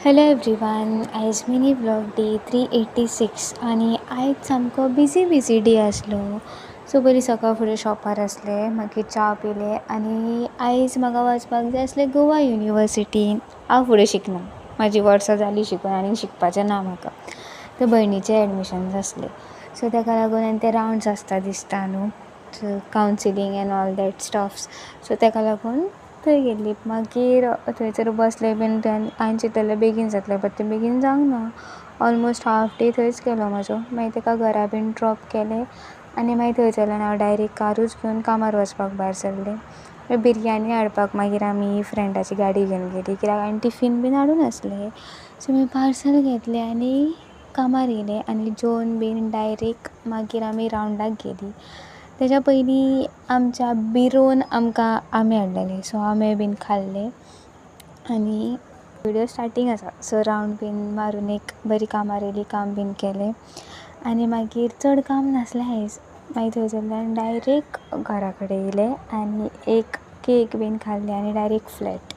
Hello everyone, आयज mini vlog day 386 आणि आयज सामको बिजी डे आसलो. सो बरी सकाळ फुडें शॉपार आसले, मागीर च्या पिले आनी आयज म्हाका वचपाक जाय आसलें गोवा युनिवर्सिटीन. हांव फुडें शिकना, म्हाजी वर्सां जालीं शिकून आनी शिकपाचें ना म्हाका. तर भयणीचे एडमिशन्स आसले, सो ताका लागून आनी ते रावंड्स आसता दिसता न्हू, so counselling end all that stuffs. So ताका लागून थंय गेल्ली. मागीर थंयसर बसले बीन, हांवें चिंतलें बेगीन जातलें, बट तें बेगीन जावंक ना. ऑलमोस्ट हाफ डे थंयच गेलो म्हाजो. मागीर ताका घरा बीन ड्रॉप केलें आनी मागीर थंयसरल्यान हांव डायरेक्ट कारूच घेवन कामार वचपाक भायर सरलें. बिरयानी हाडपाक मागीर आमी फ्रेंडाची गाडी घेवन गेलीं, कित्याक हांवें टिफीन बीन हाडून आसलें. सो मागीर पार्सल घेतलें आनी कामार येयलें आनी जेवन बीन डायरेक्ट मागीर आमी रावंडाक गेलीं. तेज्या पयलीं आमच्या बिरोन आमकां आंबे हाडलेले, सो आंबे बीन खाल्ले आनी व्हिडिओ स्टार्टींग आसा. सो रावंड बीन मारून एक बरी कामार येयली, काम बीन केलें आनी मागीर चड काम नासलें आयज. मागीर थंयसरल्यान डायरेक्ट घरा कडेन येयलें आनी एक केक बीन खाल्लें आनी डायरेक्ट फ्लॅट.